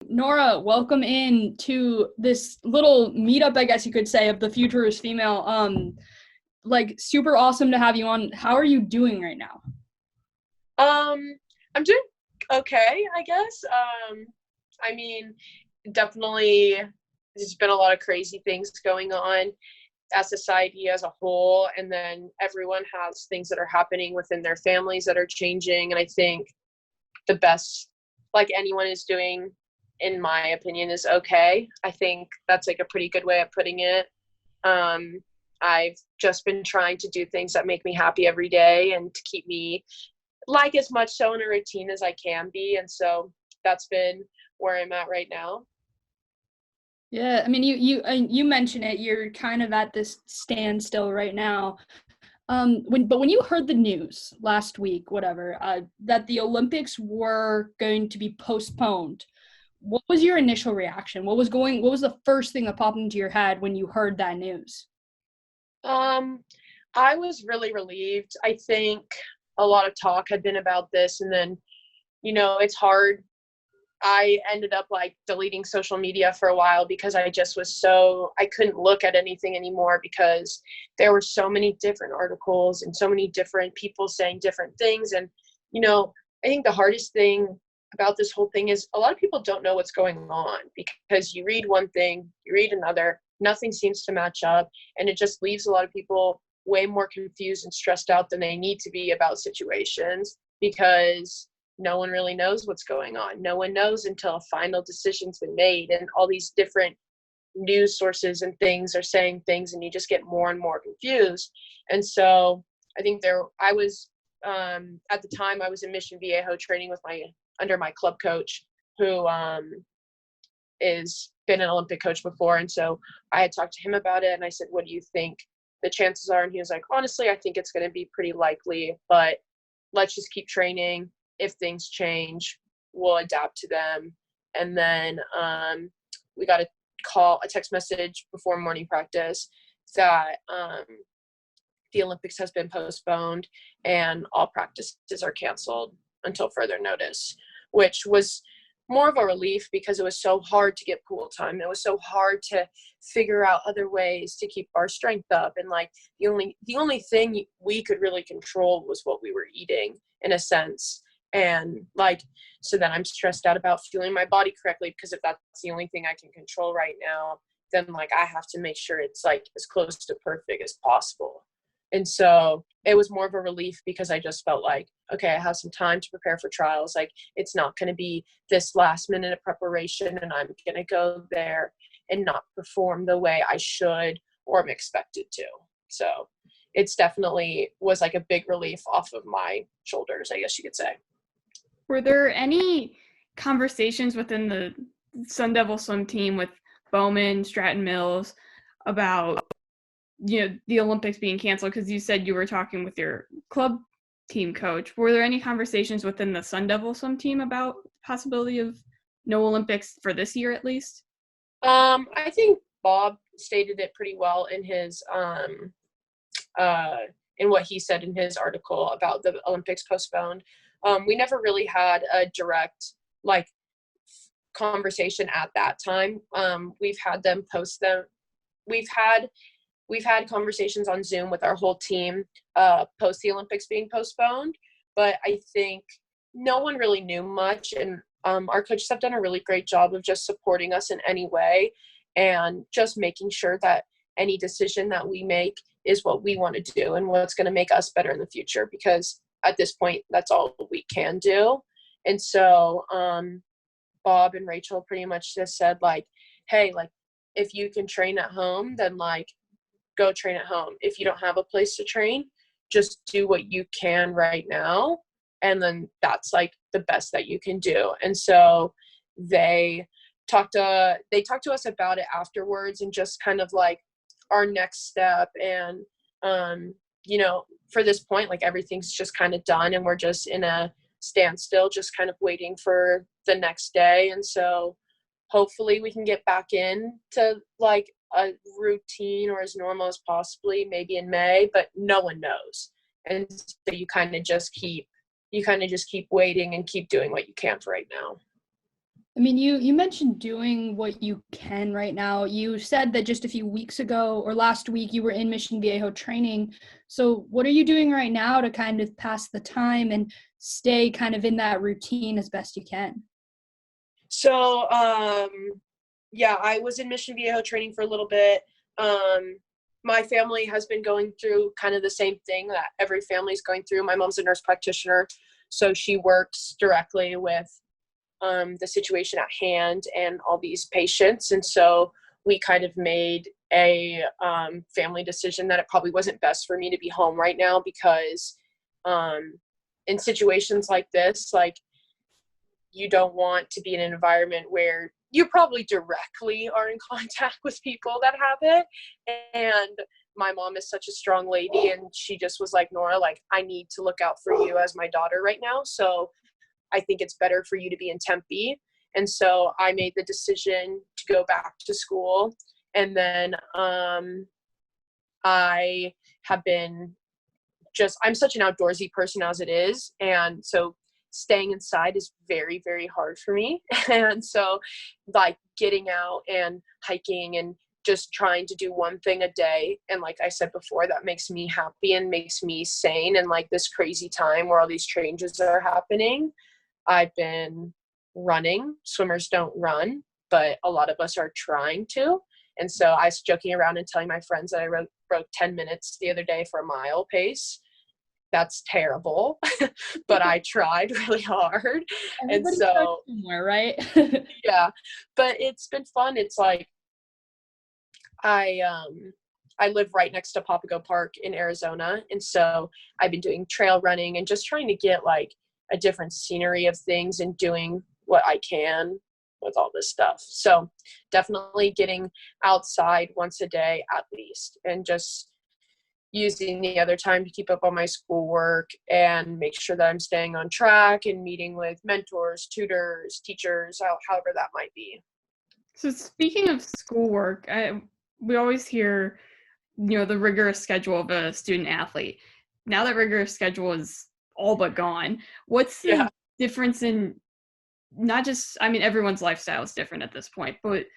Nora, welcome in to this little meetup, I guess you could say, of the Future is Female. Super awesome to have you on. How are you doing right now? I'm doing okay, I guess. I mean, definitely there's been a lot of crazy things going on as society as a whole, and then everyone has things that are happening within their families that are changing, and I think the best like anyone is doing, in my opinion, is okay. I think that's like a pretty good way of putting it. I've just been trying to do things that make me happy every day and to keep me like as much so in a routine as I can be. And so that's been where I'm at right now. Yeah, I mean, you mentioned it. You're kind of at this standstill right now. When you heard the news last week, whatever, that the Olympics were going to be postponed, what was your initial reaction? What was the first thing that popped into your head when you heard that news? I was really relieved. I think a lot of talk had been about this, and then, it's hard. I ended up like deleting social media for a while because I just I couldn't look at anything anymore because there were so many different articles and so many different people saying different things. And, I think the hardest thing about this whole thing is a lot of people don't know what's going on because you read one thing, you read another, nothing seems to match up. And it just leaves a lot of people way more confused and stressed out than they need to be about situations because no one really knows what's going on. No one knows until a final decision's been made, and all these different news sources and things are saying things, and you just get more and more confused. And so I think I was, at the time I was in Mission Viejo training under my club coach who is been an Olympic coach before. And so I had talked to him about it, and I said, what do you think the chances are? And he was like, honestly, I think it's going to be pretty likely, but let's just keep training. If things change, we'll adapt to them. And then we got a text message before morning practice that the Olympics has been postponed and all practices are canceled until further notice, which was more of a relief because it was so hard to get pool time. It was so hard to figure out other ways to keep our strength up. And like the only thing we could really control was what we were eating, in a sense. And like, so then I'm stressed out about fueling my body correctly, because if that's the only thing I can control right now, then like I have to make sure it's like as close to perfect as possible. And so it was more of a relief because I just felt like, okay, I have some time to prepare for trials. Like it's not going to be this last minute of preparation and I'm going to go there and not perform the way I should or am expected to. So it's definitely was like a big relief off of my shoulders, I guess you could say. Were there any conversations within the Sun Devil swim team with Bowman, Stratton Mills about, the Olympics being canceled? Because you said you were talking with your club team coach. Were there any conversations within the Sun Devil swim team about the possibility of no Olympics for this year, at least? I think Bob stated it pretty well in his in what he said in his article about the Olympics postponed. We never really had a direct like conversation at that time. We've had them post them. We've had conversations on Zoom with our whole team post the Olympics being postponed, but I think no one really knew much. And our coaches have done a really great job of just supporting us in any way and just making sure that any decision that we make is what we want to do and what's going to make us better in the future, because at this point, that's all we can do. And so Bob and Rachel pretty much just said like, hey, like if you can train at home, then like go train at home. If you don't have a place to train, just do what you can right now. And then that's like the best that you can do. And so they talked to us about it afterwards and just kind of like our next step. And, for this point, like everything's just kind of done and we're just in a standstill, just kind of waiting for the next day. And so hopefully we can get back in to like a routine or as normal as possibly maybe in May, but no one knows. And so you kind of just keep waiting and keep doing what you can for right now. I mean, you mentioned doing what you can right now. You said that just a few weeks ago or last week you were in Mission Viejo training. So what are you doing right now to kind of pass the time and stay kind of in that routine as best you can? So, yeah, I was in Mission Viejo training for a little bit. My family has been going through kind of the same thing that every family is going through. My mom's a nurse practitioner, so she works directly with the situation at hand and all these patients. And so we kind of made a family decision that it probably wasn't best for me to be home right now because in situations like this, like, you don't want to be in an environment where you probably directly are in contact with people that have it. And my mom is such a strong lady, and she just was like, Nora, like, I need to look out for you as my daughter right now. So I think it's better for you to be in Tempe. And so I made the decision to go back to school. And then I have been I'm such an outdoorsy person as it is. And so staying inside is very, very hard for me. And so like getting out and hiking and just trying to do one thing a day. And like I said before, that makes me happy and makes me sane. And like this crazy time where all these changes are happening, I've been running. Swimmers don't run, but a lot of us are trying to. And so I was joking around and telling my friends that I broke 10 minutes the other day for a mile pace. That's terrible, but I tried really hard. Everybody And so starts somewhere, right? yeah, but it's been fun. It's like I live right next to Papago Park in Arizona, and so I've been doing trail running and just trying to get like a different scenery of things and doing what I can with all this stuff. So definitely getting outside once a day at least, and just using the other time to keep up on my schoolwork and make sure that I'm staying on track and meeting with mentors, tutors, teachers, however that might be. So speaking of schoolwork, we always hear, the rigorous schedule of a student athlete. Now that rigorous schedule is all but gone, what's the difference in not just, I mean, everyone's lifestyle is different at this point, but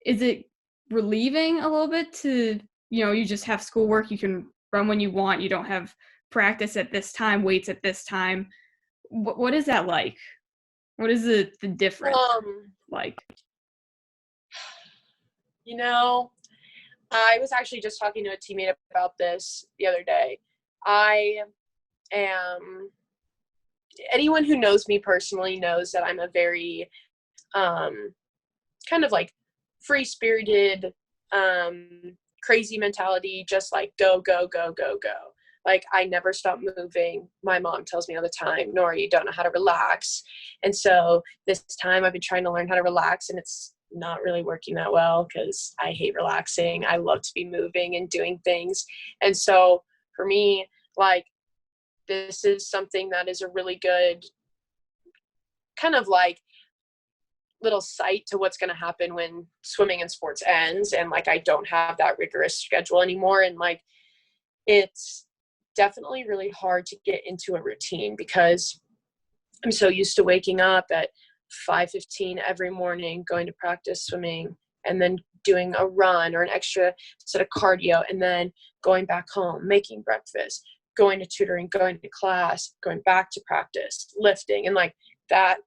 is it relieving a little bit to, you just have schoolwork, you can run when you want, you don't have practice at this time, weights at this time. What is that like? What is the difference like? I was actually just talking to a teammate about this the other day. Anyone who knows me personally knows that I'm a very kind of like free-spirited, crazy mentality, just like go, go, go, go, go. Like I never stop moving. My mom tells me all the time, Nora, you don't know how to relax. And so this time I've been trying to learn how to relax, and it's not really working that well because I hate relaxing. I love to be moving and doing things. And so for me, like, this is something that is a really good kind of like little sight to what's going to happen when swimming and sports ends, and like I don't have that rigorous schedule anymore. And like it's definitely really hard to get into a routine because I'm so used to waking up at 5:15 every morning, going to practice swimming, and then doing a run or an extra set of cardio, and then going back home, making breakfast, going to tutoring, going to class, going back to practice, lifting. And like that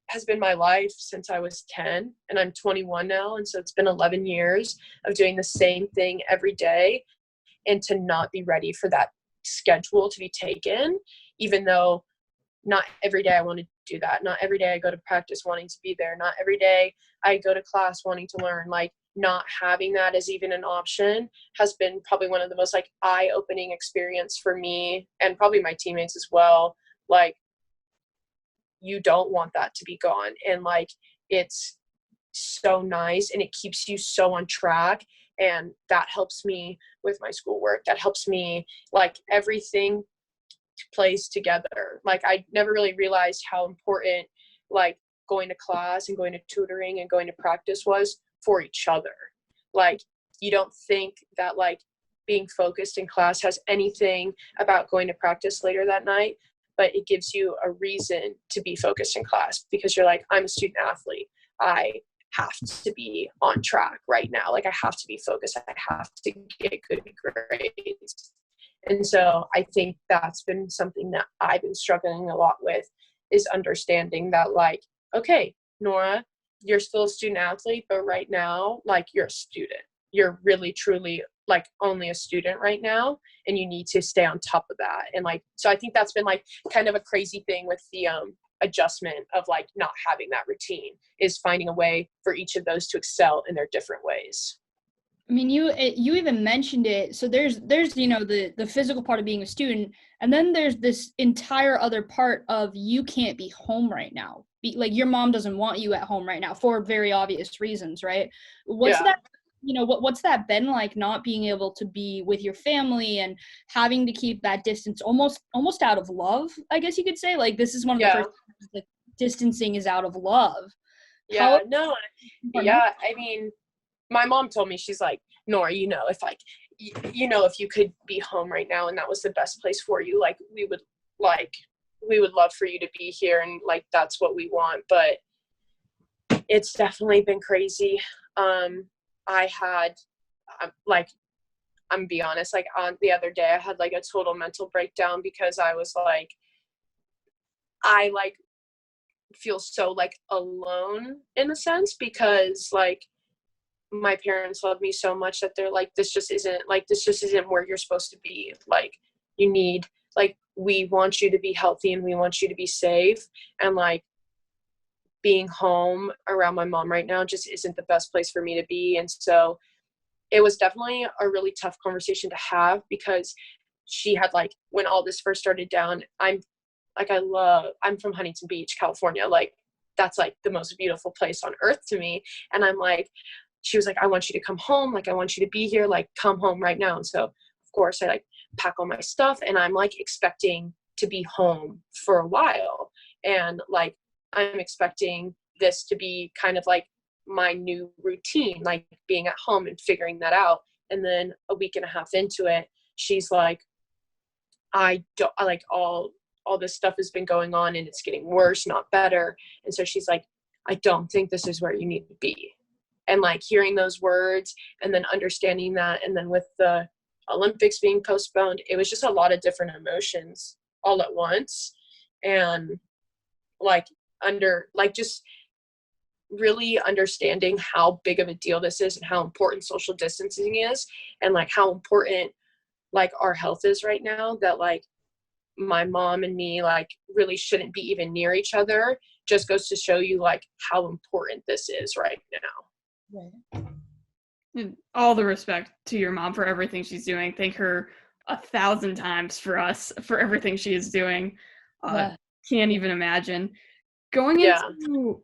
has been my life since I was 10, and I'm 21 now. And so it's been 11 years of doing the same thing every day, and to not be ready for that schedule to be taken, even though not every day I want to do that. Not every day I go to practice wanting to be there. Not every day I go to class wanting to learn. Like not having that as even an option has been probably one of the most like eye-opening experience for me and probably my teammates as well. Like you don't want that to be gone. And like, it's so nice and it keeps you so on track. And that helps me with my schoolwork. That helps me, like everything plays together. Like I never really realized how important like going to class and going to tutoring and going to practice was for each other. Like you don't think that like being focused in class has anything about going to practice later that night, but it gives you a reason to be focused in class because you're like, I'm a student athlete. I have to be on track right now. Like I have to be focused. I have to get good grades. And so I think that's been something that I've been struggling a lot with, is understanding that, like, okay, Nora, you're still a student athlete, but right now, like, you're a student. You're really, truly, like, only a student right now, and you need to stay on top of that. And, like, so I think that's been, like, kind of a crazy thing with the adjustment of, like, not having that routine, is finding a way for each of those to excel in their different ways. I mean, you even mentioned it. So there's the physical part of being a student, and then there's this entire other part of you can't be home right now. Like your mom doesn't want you at home right now for very obvious reasons, right? What's Yeah. that? What's that been like, not being able to be with your family and having to keep that distance, almost out of love, I guess you could say. Like this is one of the first times that distancing is out of love. Yeah. No. Yeah. I mean, my mom told me, she's like, Nora, if like, if you could be home right now and that was the best place for you, like we would love for you to be here, and like that's what we want. But it's definitely been crazy. I had like, I'm gonna be honest, like on the other day I had like a total mental breakdown, because I was like, I like feel so like alone in a sense, because like my parents love me so much that they're like, this just isn't where you're supposed to be. Like we want you to be healthy and we want you to be safe. And like being home around my mom right now just isn't the best place for me to be. And so it was definitely a really tough conversation to have, because she had like, when all this first started down, I'm from Huntington Beach, California. Like that's like the most beautiful place on earth to me. And I'm like, she was like, I want you to come home. Like, I want you to be here. Like, come home right now. And so, of course, I like pack all my stuff, and I'm like expecting to be home for a while. And like, I'm expecting this to be kind of like my new routine, like being at home and figuring that out. And then a week and a half into it, she's like, I like all this stuff has been going on and it's getting worse, not better. And so she's like, I don't think this is where you need to be. And like hearing those words and then understanding that, and then with the Olympics being postponed, it was just a lot of different emotions all at once. And like just really understanding how big of a deal this is and how important social distancing is, and like how important like our health is right now, that like my mom and me like really shouldn't be even near each other, just goes to show you like how important this is right now. Right. And all the respect to your mom for everything she's doing. Thank her 1,000 times for us, for everything she is doing. Can't even imagine. Going into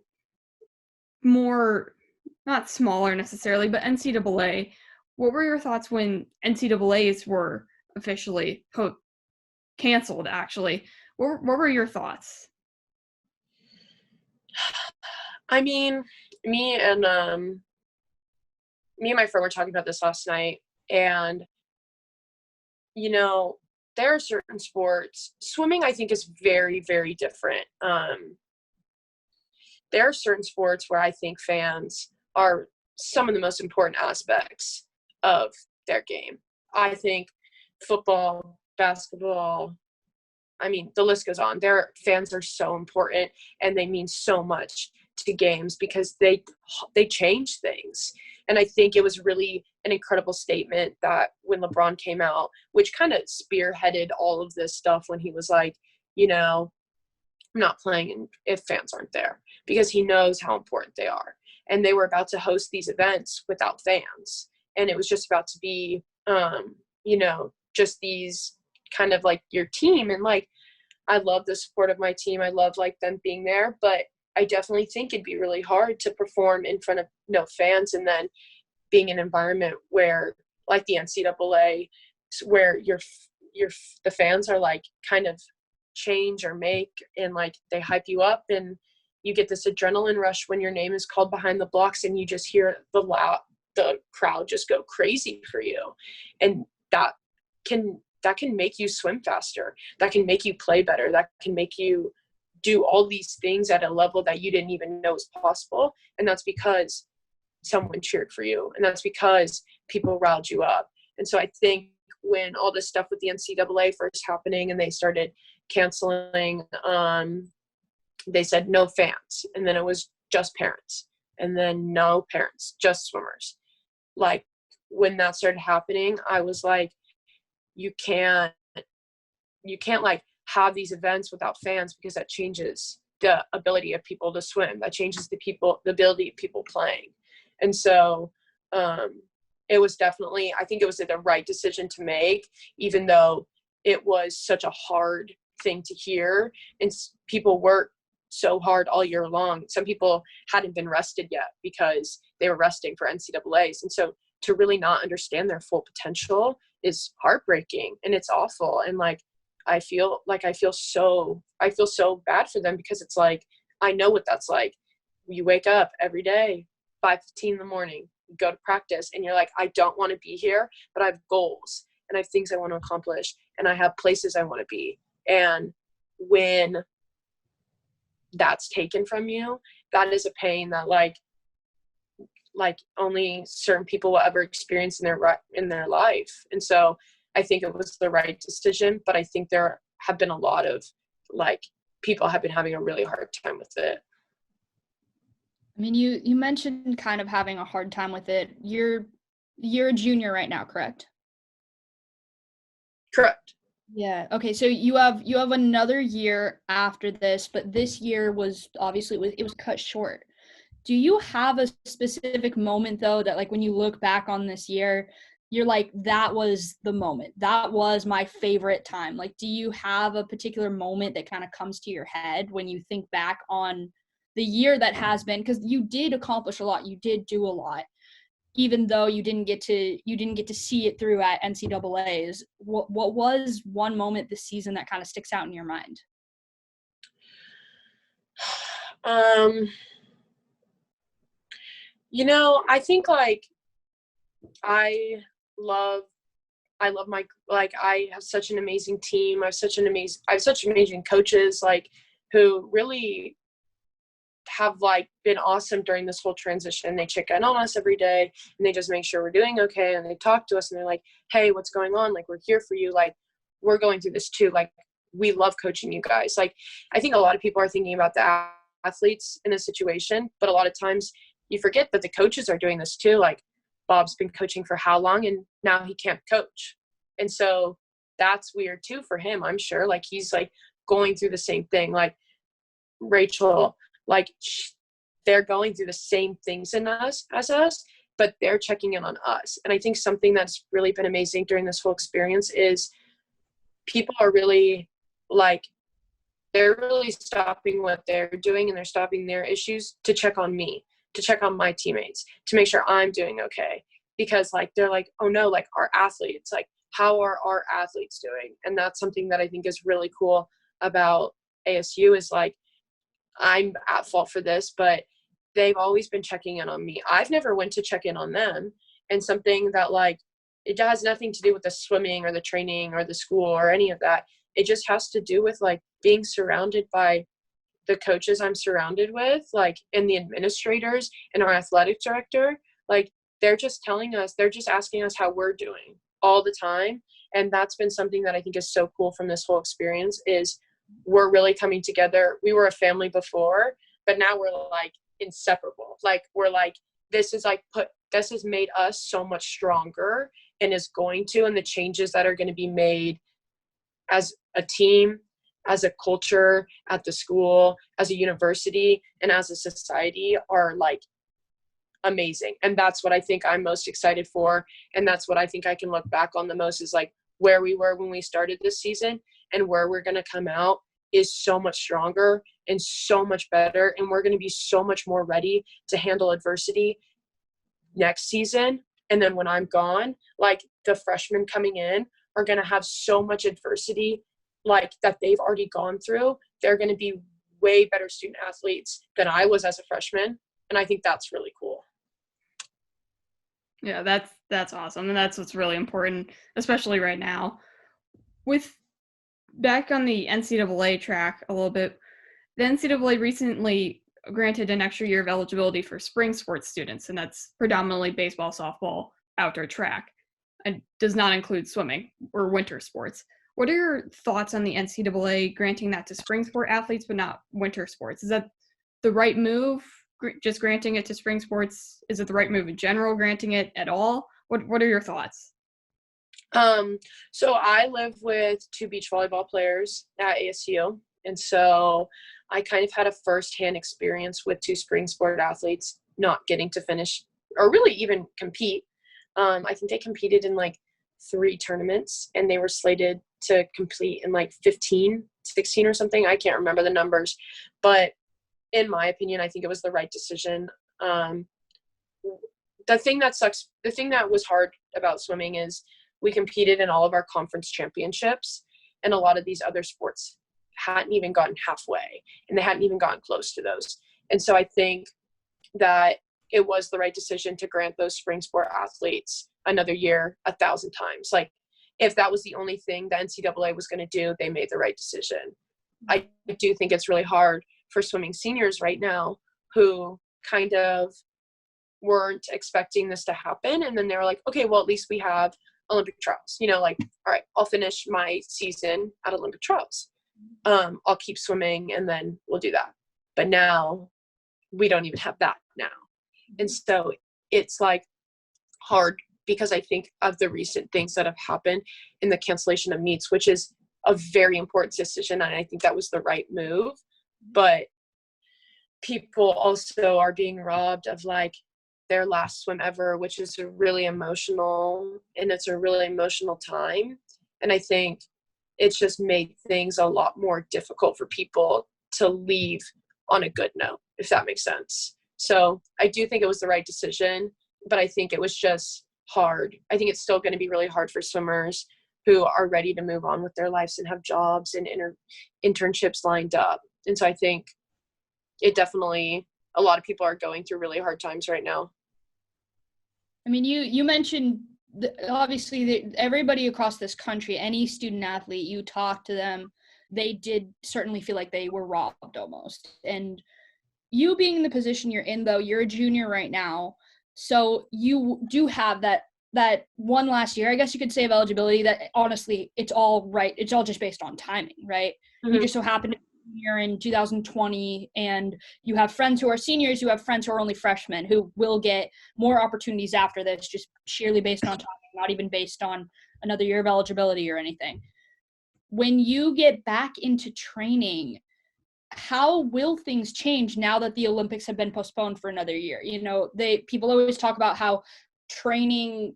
more, not smaller necessarily, but NCAA, what were your thoughts when NCAAs were officially canceled, actually? What were your thoughts? I mean, me and my friend were talking about this last night, and there are certain sports, swimming I think is very, very different. There are certain sports where I think fans are some of the most important aspects of their game. I think football, basketball, I mean, the list goes on. Their fans are so important, and they mean so much to games, because they change things. And I think it was really an incredible statement that when LeBron came out, which kind of spearheaded all of this stuff, when he was like, I'm not playing if fans aren't there, because he knows how important they are. And they were about to host these events without fans. And it was just about to be, just these kind of like your team. And like, I love the support of my team. I love like them being there, but I definitely think it'd be really hard to perform in front of no fans, and then being in an environment where like the NCAA, where the fans are like kind of change or make, and like they hype you up, and you get this adrenaline rush when your name is called behind the blocks, and you just hear the crowd just go crazy for you. And that can make you swim faster. That can make you play better. That can make you do all these things at a level that you didn't even know was possible. And that's because someone cheered for you. And that's because people riled you up. And so I think when all this stuff with the NCAA first happening and they started canceling, they said no fans. And then it was just parents. And then no parents, just swimmers. Like when that started happening, I was like, you can't like have these events without fans, because that changes the ability of people to swim. That changes the ability of people playing. And so it was definitely, I think it was the right decision to make, even though it was such a hard thing to hear. And people work so hard all year long. Some people hadn't been rested yet because they were resting for NCAAs. And so to really not understand their full potential is heartbreaking, and it's awful. And like, I feel so bad for them, because it's like, I know what that's like. You wake up every day, 5:15 in the morning, you go to practice, and you're like, I don't want to be here, but I have goals and I have things I want to accomplish, and I have places I want to be. And when that's taken from you, that is a pain that like only certain people will ever experience in their life. And so I think it was the right decision, but I think there have been a lot of like people have been having a really hard time with it. I mean, you mentioned kind of having a hard time with it. You're a junior right now, correct? Correct. Yeah. Okay. So you have another year after this, but this year was obviously it was cut short. Do you have a specific moment though that like when you look back on this year, you're like, that was the moment, that was my favorite time? Like, do you have a particular moment that kind of comes to your head when you think back on the year that has been? Because you did accomplish a lot, you did do a lot, even though you didn't get to see it through at NCAAs. What was one moment this season that kind of sticks out in your mind? I think like I love my, like, I have such an amazing team. I have such amazing coaches, like, who really have like been awesome during this whole transition. They check in on us every day, and they just make sure we're doing okay. And they talk to us, and they're like, hey, what's going on? Like, we're here for you. Like, we're going through this too. Like, we love coaching you guys. Like, I think a lot of people are thinking about the athletes in this situation, but a lot of times you forget that the coaches are doing this too. Like, Bob's been coaching for how long, and now he can't coach. And so that's weird too for him, I'm sure. Like, he's like going through the same thing. Like, Rachel, like, they're going through the same things as us, but they're checking in on us. And I think something that's really been amazing during this whole experience is people are really like, they're really stopping what they're doing, and they're stopping their issues to check on me, to check on my teammates, to make sure I'm doing okay. Because like, they're like, oh no, like, our athletes, like, how are our athletes doing? And that's something that I think is really cool about ASU, is like, I'm at fault for this, but they've always been checking in on me. I've never went to check in on them. And something that like, it has nothing to do with the swimming or the training or the school or any of that. It just has to do with like being surrounded by the coaches I'm surrounded with, like, and the administrators and our athletic director. Like, they're just telling us, they're just asking us how we're doing all the time. And that's been something that I think is so cool from this whole experience, is we're really coming together. We were a family before, but now we're like inseparable. Like, we're like, this has made us so much stronger, and is going to, and the changes that are going to be made as a team, as a culture, at the school, as a university, and as a society are like amazing. And that's what I think I'm most excited for. And that's what I think I can look back on the most, is like where we were when we started this season and where we're going to come out is so much stronger and so much better. And we're going to be so much more ready to handle adversity next season. And then when I'm gone, like, the freshmen coming in are going to have so much adversity, like, that they've already gone through. They're going to be way better student athletes than I was as a freshman. And I think that's really cool. Yeah, that's awesome. And that's what's really important, especially right now. With back on the NCAA track a little bit, the NCAA recently granted an extra year of eligibility for spring sports students, and that's predominantly baseball, softball, outdoor track, and does not include swimming or winter sports. What are your thoughts on the NCAA granting that to spring sport athletes but not winter sports? Is that the right move, just granting it to spring sports? Is it the right move in general, granting it at all? What are your thoughts? So I live with 2 beach volleyball players at ASU. And so I kind of had a firsthand experience with 2 spring sport athletes not getting to finish or really even compete. I think they competed in like 3 tournaments and they were slated to complete in like 15, 16 or something. I can't remember the numbers, but in my opinion, I think it was the right decision. The thing that was hard about swimming is we competed in all of our conference championships, and a lot of these other sports hadn't even gotten halfway, and they hadn't even gotten close to those. And so I think that it was the right decision to grant those spring sport athletes another year 1,000 times. Like, if that was the only thing the NCAA was going to do, they made the right decision. I do think it's really hard for swimming seniors right now who kind of weren't expecting this to happen. And then they were like, okay, well, at least we have Olympic trials, like, all right, I'll finish my season at Olympic trials. I'll keep swimming and then we'll do that. But now we don't even have that now. And so it's like hard because I think of the recent things that have happened in the cancellation of meets, which is a very important decision. And I think that was the right move. But people also are being robbed of like their last swim ever, which is a really emotional, and it's a really emotional time. And I think it's just made things a lot more difficult for people to leave on a good note, if that makes sense. So I do think it was the right decision, but I think it was just hard. I think it's still going to be really hard for swimmers who are ready to move on with their lives and have jobs and internships lined up. And so I think it definitely, a lot of people are going through really hard times right now. I mean, you mentioned obviously everybody across this country, any student athlete, you talk to them, they did certainly feel like they were robbed almost. And you being in the position you're in, though, you're a junior right now, so you do have that one last year, I guess you could say, of eligibility that honestly, it's all right. It's all just based on timing, right? Mm-hmm. You just so happen to be here in 2020 and you have friends who are seniors, you have friends who are only freshmen who will get more opportunities after this, just sheerly based on timing, not even based on another year of eligibility or anything. When you get back into training, how will things change now that the Olympics have been postponed for another year? People always talk about how training,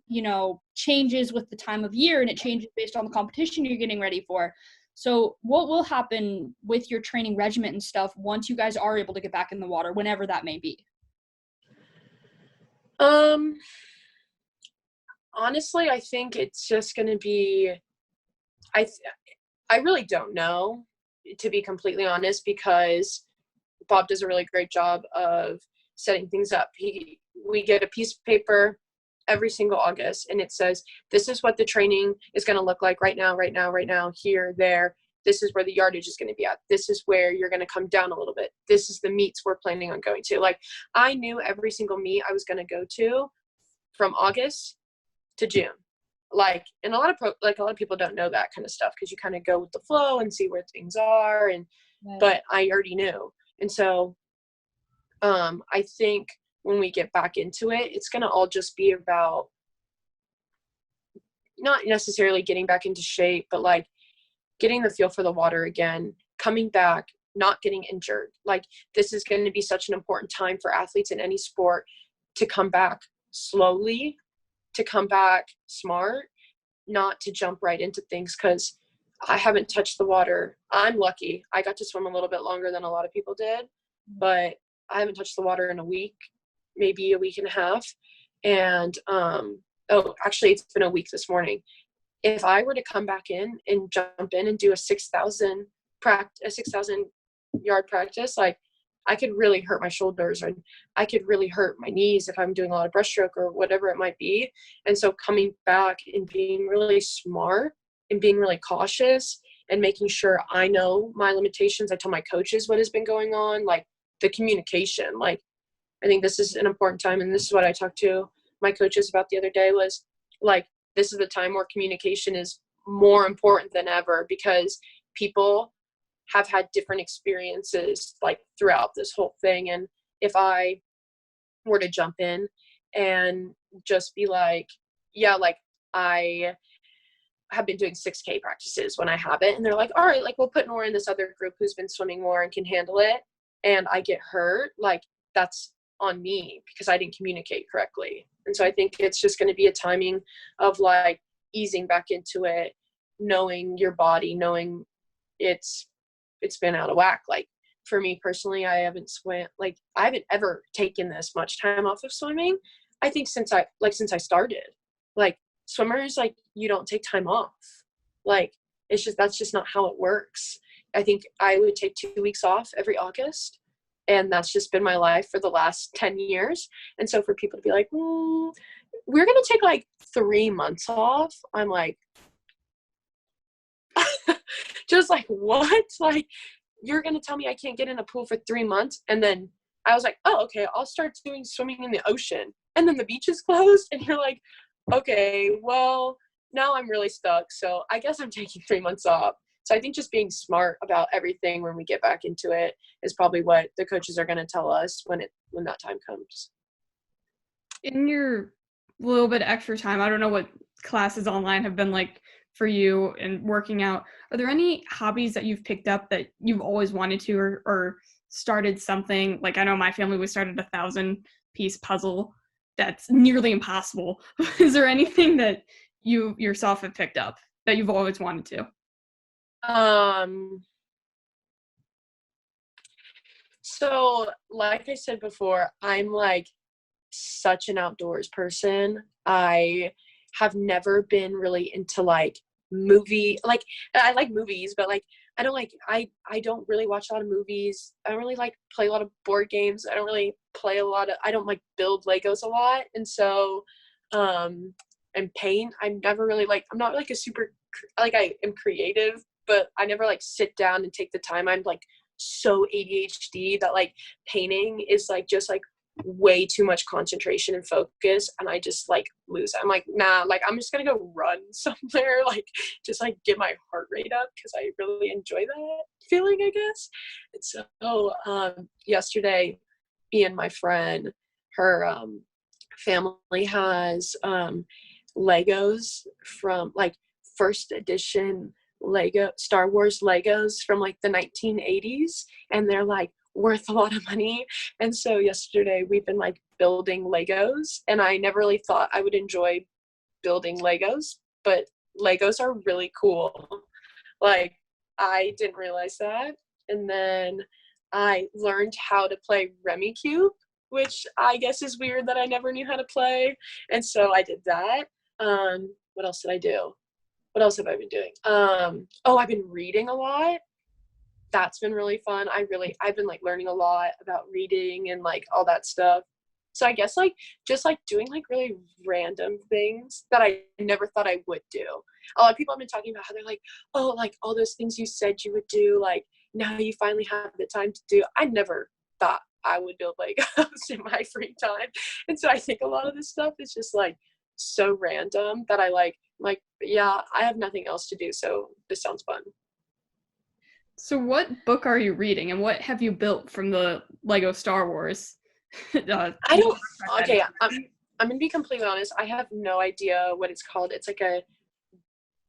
changes with the time of year and it changes based on the competition you're getting ready for. So what will happen with your training regimen and stuff once you guys are able to get back in the water, whenever that may be? Honestly, I think it's just going to be, I really don't know, to be completely honest, because Bob does a really great job of setting things up. We get a piece of paper every single August, and it says, this is what the training is going to look like right now, here, there. This is where the yardage is going to be at. This is where you're going to come down a little bit. This is the meets we're planning on going to. Like, I knew every single meet I was going to go to from August to June. Like, and a lot of people don't know that kind of stuff because you kind of go with the flow and see where things are. And, right. But I already knew. And so, I think when we get back into it, it's going to all just be about not necessarily getting back into shape, but like getting the feel for the water again, coming back, not getting injured. Like, this is going to be such an important time for athletes in any sport to come back slowly, to come back smart, not to jump right into things, because I haven't touched the water. I'm lucky. I got to swim a little bit longer than a lot of people did, but I haven't touched the water in a week, maybe a week and a half. And, actually it's been a week this morning. If I were to come back in and jump in and do a 6,000 yard practice, like, I could really hurt my shoulders, or I could really hurt my knees if I'm doing a lot of breaststroke or whatever it might be. And so coming back and being really smart and being really cautious and making sure I know my limitations. I tell my coaches what has been going on, like the communication. Like, I think this is an important time, and this is what I talked to my coaches about the other day, was like, this is the time where communication is more important than ever, because people have had different experiences like throughout this whole thing. And if I were to jump in and just be like, yeah, like I have been doing 6K practices when I haven't, and they're like, all right, like we'll put Nora in this other group who's been swimming more and can handle it, and I get hurt, like that's on me because I didn't communicate correctly. And so I think it's just going to be a timing of like easing back into it, knowing your body, knowing it's been out of whack. Like for me personally, I haven't ever taken this much time off of swimming. I think since I started, like swimmers, like you don't take time off. Like that's just not how it works. I think I would take 2 weeks off every August, and that's just been my life for the last 10 years. And so for people to be like, we're going to take like 3 months off, I'm like, just like, what? Like, you're going to tell me I can't get in a pool for 3 months? And then I was like, oh, okay, I'll start doing swimming in the ocean. And then the beach is closed. And you're like, okay, well, now I'm really stuck. So I guess I'm taking 3 months off. So I think just being smart about everything when we get back into it is probably what the coaches are going to tell us when that time comes. In your little bit extra time, I don't know what classes online have been like for you and working out. Are there any hobbies that you've picked up that you've always wanted to, or started something? Like I know my family, we started a 1,000-piece puzzle. That's nearly impossible. Is there anything that you yourself have picked up that you've always wanted to? So like I said before, I'm like such an outdoors person. I have never been really into like like I like movies, but like I don't really watch a lot of movies. I don't really like play a lot of board games. I don't really I don't like build Legos a lot. And so and paint, I'm never really like, I'm not like a super, like I am creative, but I never like sit down and take the time. I'm like so ADHD that like painting is like just like way too much concentration and focus, and I just like lose it. I'm like, nah, like I'm just gonna go run somewhere, like just like get my heart rate up, because I really enjoy that feeling, I guess. And so yesterday, Ian, my friend, her family has Legos from like first edition Star Wars Legos from like the 1980s, and they're like worth a lot of money. And so yesterday we've been like building Legos, and I never really thought I would enjoy building Legos, but Legos are really cool. Like I didn't realize that. And then I learned how to play Rummikub, which I guess is weird that I never knew how to play. And so I did that. What else did I do? What else have I been doing? I've been reading a lot. That's been really fun. I've been like learning a lot about reading and like all that stuff. So I guess like just like doing like really random things that I never thought I would do. A lot of people have been talking about how they're like, oh, like all those things you said you would do, like now you finally have the time to do. I never thought I would build Legos in my free time. And so I think a lot of this stuff is just like so random that I like, yeah, I have nothing else to do, so this sounds fun. So what book are you reading, and what have you built from the Lego Star Wars? I'm gonna be completely honest, I have no idea what it's called. It's like a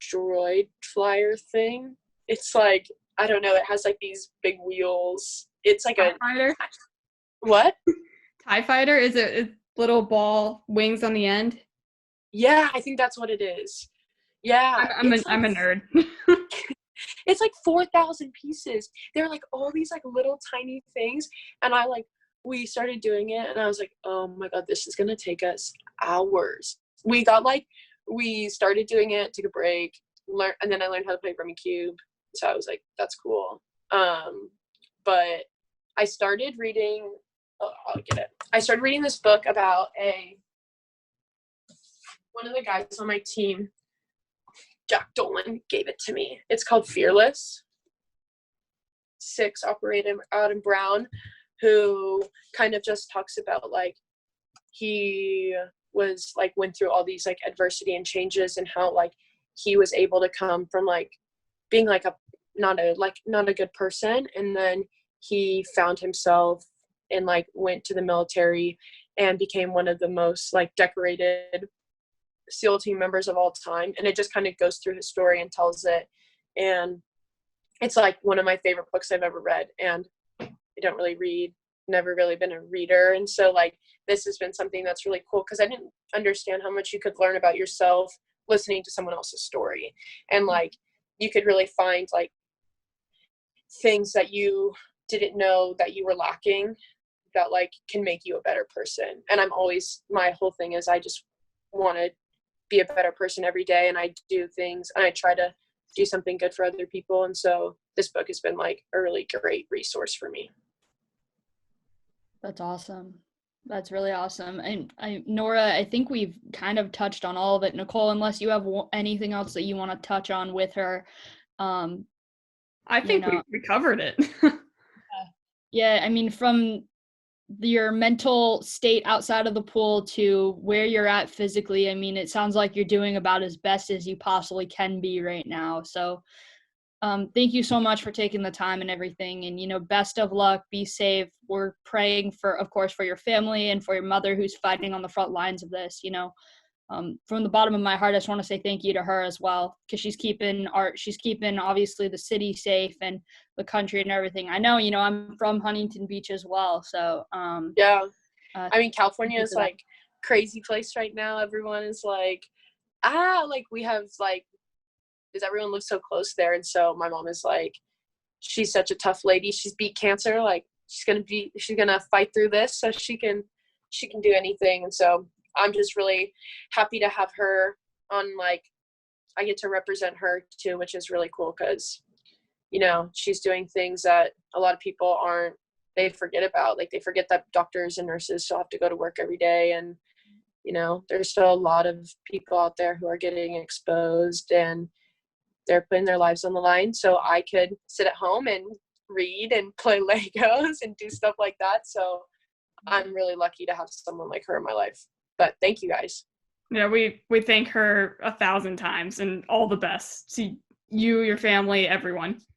droid flyer thing. It's like, I don't know, it has like these big wheels. It's like TIE Fighter? What? TIE Fighter? Is it a little ball, wings on the end? Yeah, I think that's what it is. Yeah. I'm a nerd. It's like 4,000 pieces. They're like all these like little tiny things. And we started doing it, and I was like, oh my God, this is going to take us hours. We started doing it, took a break, and then I learned how to play Rummikub. So I was like, that's cool. But I started reading, I'll get it. I started reading this book about one of the guys on my team. Jack Dolan gave it to me. It's called Fearless. 6 operated out in Brown, who kind of just talks about like he was like went through all these like adversity and changes, and how like he was able to come from like being like not a good person, and then he found himself and like went to the military and became one of the most like decorated SEAL team members of all time. And it just kind of goes through his story and tells it, and it's like one of my favorite books I've ever read. And I don't really read, never really been a reader, and so like this has been something that's really cool, because I didn't understand how much you could learn about yourself listening to someone else's story. And like you could really find like things that you didn't know that you were lacking that like can make you a better person. And my whole thing is I just want to be a better person every day, and I do things and I try to do something good for other people. And so this book has been like a really great resource for me. That's awesome. That's really awesome. And Nora, I think we've kind of touched on all of it. Nicole, unless you have anything else that you want to touch on with her. I think we covered it. Yeah, I mean, from your mental state outside of the pool to where you're at physically, I mean, it sounds like you're doing about as best as you possibly can be right now. So thank you so much for taking the time and everything. And, best of luck. Be safe. We're praying for, of course, for your family and for your mother who's fighting on the front lines of this. From the bottom of my heart, I just want to say thank you to her as well, because she's keeping obviously the city safe and the country and everything. I know, I'm from Huntington Beach as well. So, yeah. I mean, California is like crazy place right now. Everyone is like, like we have like, because everyone lives so close there. And so my mom is like, she's such a tough lady. She's beat cancer. Like she's gonna fight through this so she can do anything. And so I'm just really happy to have her on, like, I get to represent her too, which is really cool, because, she's doing things that a lot of people they forget about. Like they forget that doctors and nurses still have to go to work every day. And, there's still a lot of people out there who are getting exposed and they're putting their lives on the line. So I could sit at home and read and play Legos and do stuff like that. So I'm really lucky to have someone like her in my life. But thank you guys. Yeah, we thank her 1,000 times, and all the best to you, your family, everyone.